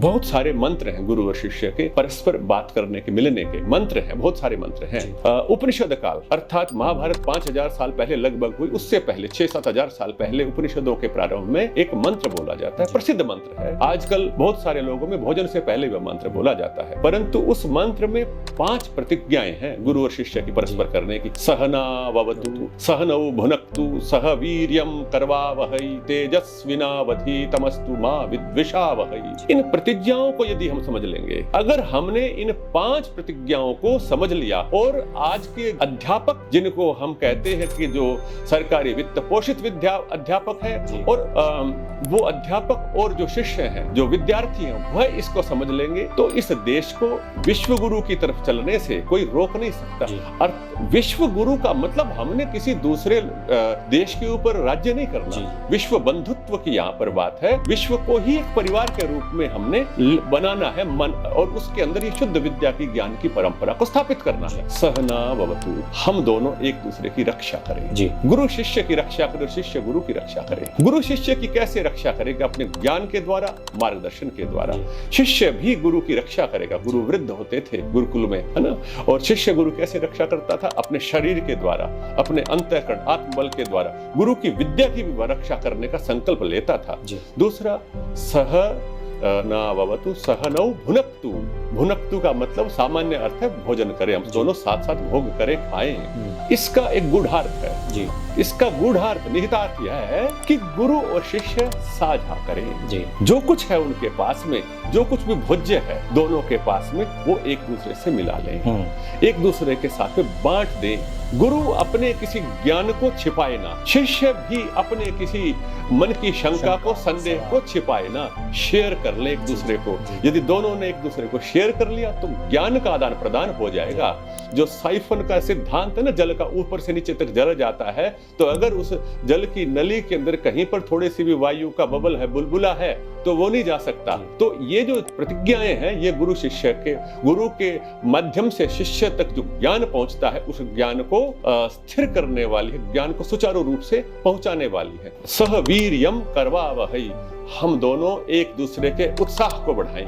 बहुत सारे मंत्र हैं गुरु और शिष्य के परस्पर बात करने के, मिलने के मंत्र हैं, बहुत सारे मंत्र हैं। उपनिषद काल अर्थात महाभारत 5000 साल पहले लगभग हुई, उससे पहले 6-7 हजार साल पहले उपनिषदों के प्रारंभ में एक मंत्र बोला जाता है, प्रसिद्ध मंत्र है। आजकल बहुत सारे लोगों में भोजन से पहले वह मंत्र बोला जाता है, परंतु उस मंत्र में 5 प्रतिज्ञाएं हैं गुरु और शिष्य की परस्पर करने की। सहनाववतु सहनौ भुनक्तु सह वीर्यं करवावहै तेजस्विनावधीतमस्तु मा विद्विषावहै। इन प्रतिज्ञाओं को यदि हम समझ लेंगे, अगर हमने इन 5 प्रतिज्ञाओं को समझ लिया और आज के अध्यापक जिनको हम कहते हैं कि जो सरकारी वित्त पोषित अध्यापक है और वो अध्यापक और जो शिष्य हैं, जो विद्यार्थी हैं, वह इसको समझ लेंगे तो इस देश को विश्व गुरु की तरफ चलने से कोई रोक नहीं सकता। और विश्व गुरु का मतलब हमने किसी दूसरे देश के ऊपर राज्य नहीं करना, विश्व बंधुत्व की यहाँ पर बात है। विश्व को ही एक परिवार के रूप में हमने बनाना है मन, और उसके अंदर ये शुद्ध विद्या की ज्ञान की परंपरा को स्थापित करना है। सहनाववतु, हम दोनों एक दूसरे की रक्षा करें। गुरु शिष्य की रक्षा करे, शिष्य गुरु की रक्षा करे। गुरु शिष्य की कैसे रक्षा करेगा? अपने ज्ञान के द्वारा, मार्गदर्शन के द्वारा। शिष्य भी गुरु की रक्षा करेगा। गुरु वृद्ध होते थे गुरुकुल में, है ना, और शिष्य गुरु कैसे रक्षा करता था? अपने शरीर के द्वारा, अपने अंतःकरण आत्मबल के द्वारा गुरु की विद्या की भी रक्षा करने का संकल्प लेता था। दूसरा, सहनाववतु सहनौ भुनक्तु। भुनक्तु का मतलब सामान्य अर्थ है भोजन करें, हम दोनों साथ साथ भोग करें, खाएं। इसका एक गूढ़ार्थ है। इसका गूढ़ार्थ, निहितार्थ यह है कि गुरु और शिष्य साझा करें। जो कुछ है उनके पास में, जो कुछ भी भोज्य है दोनों के पास में, वो एक दूसरे से मिला लें, एक दूसरे के साथ में बांट दें। गुरु अपने किसी ज्ञान को छिपाए ना, शिष्य भी अपने किसी मन की शंका को, संदेह को छिपाए ना, शेयर कर ले एक दूसरे को। यदि दोनों ने एक दूसरे को शेयर कर लिया तो ज्ञान का आदान प्रदान हो जाएगा। जो साइफन का सिद्धांत है ना, जल का ऊपर से नीचे तक जल जाता है, तो अगर उस जल की नली के अंदर कहीं पर थोड़ी सी भी वायु का बबल है, बुलबुला है, तो वो नहीं जा सकता। तो ये जो प्रतिज्ञाएं हैं, ये गुरु शिष्य के, गुरु के माध्यम से शिष्य तक जो ज्ञान पहुंचता है, उस ज्ञान को स्थिर करने वाली है, ज्ञान को सुचारू रूप से पहुंचाने वाली है। सह वीर्यम करवावहै, हम दोनों एक दूसरे के उत्साह को बढ़ाएं।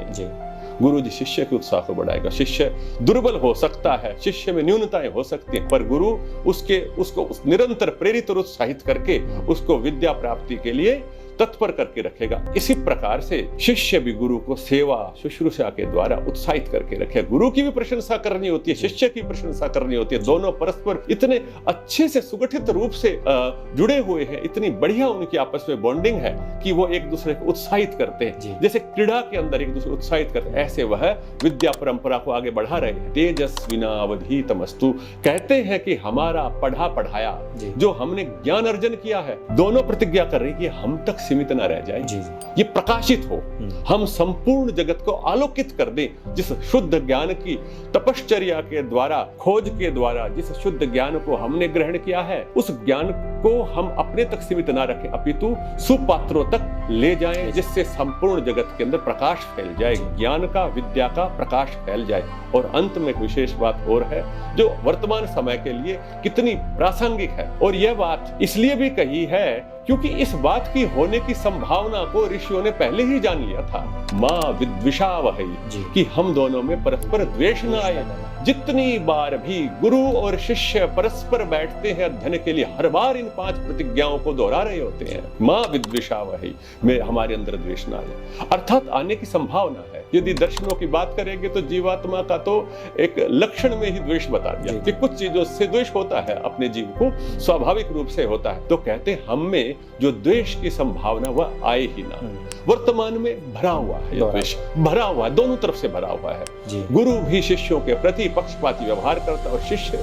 गुरु जी शिष्य के उत्साह को बढ़ाएगा। शिष्य दुर्बल हो सकता है, शिष्य में न्यूनताएं हो सकती हैं, पर गुरु उसको निरंतर प्रेरित और उत्साहित करके उसको विद्या प्राप्ति के लिए तत्पर करके रखेगा। इसी प्रकार से शिष्य भी गुरु को सेवा शुश्रूषा के द्वारा उत्साहित करके रखे। गुरु की भी प्रशंसा करनी होती है, शिष्य की प्रशंसा करनी होती है। दोनों परस्पर इतने अच्छे से सुगठित रूप से जुड़े हुए हैं, इतनी बढ़िया उनकी आपस में बॉन्डिंग है कि वो एक दूसरे को उत्साहित करते हैं। जैसे क्रीड़ा के अंदर एक दूसरे को उत्साहित करते हैं, ऐसे वह विद्या परंपरा को आगे बढ़ा रहे हैं। तेजस्विनावधीतमस्तु, कहते हैं कि हमारा पढ़ा पढ़ाया जो हमने ज्ञान अर्जन किया है, दोनों प्रतिज्ञा कर रही है हम तक सीमित न रह जाए, ये प्रकाशित हो, हम संपूर्ण जगत को आलोकित कर दें। जिस शुद्ध ज्ञान की तपश्चर्या के द्वारा, खोज के द्वारा जिस शुद्ध ज्ञान को हमने ग्रहण किया है, उस ज्ञान को हम अपने तक सीमित ना रखें, अपितु सुपात्रों तक ले जाएं, जिससे संपूर्ण जगत के अंदर प्रकाश फैल जाए, ज्ञान का, विद्या का प्रकाश फैल जाए। और अंत में एक विशेष बात और है जो वर्तमान समय के लिए कितनी प्रासंगिक है, और यह बात इसलिए भी कही है क्योंकि इस बात की होने की संभावना को ऋषियों ने पहले ही जान लिया था। मां विद्विषावहै, कि हम दोनों में परस्पर द्वेष न आए। जितनी बार भी गुरु और शिष्य परस्पर बैठते हैं अध्ययन के लिए, हर बार इन 5 प्रतिज्ञाओं को दोहरा रहे होते हैं। मां विद्विषावहै, में हमारे अंदर द्वेष न आए, अर्थात आने की संभावना है। यदि दर्शनों की बात करेंगे तो जीवात्मा का तो एक लक्षण में ही द्वेष बता दिया कि कुछ चीजों से द्वेष होता है, अपने जीव को स्वाभाविक रूप से होता है। तो कहते हैं हम में जो द्वेष की संभावना वह आए ही ना। वर्तमान में भरा हुआ है, द्वेष भरा हुआ है, दोनों तरफ से भरा हुआ है। गुरु भी शिष्यों के प्रति पक्षपाती व्यवहार करता है और शिष्य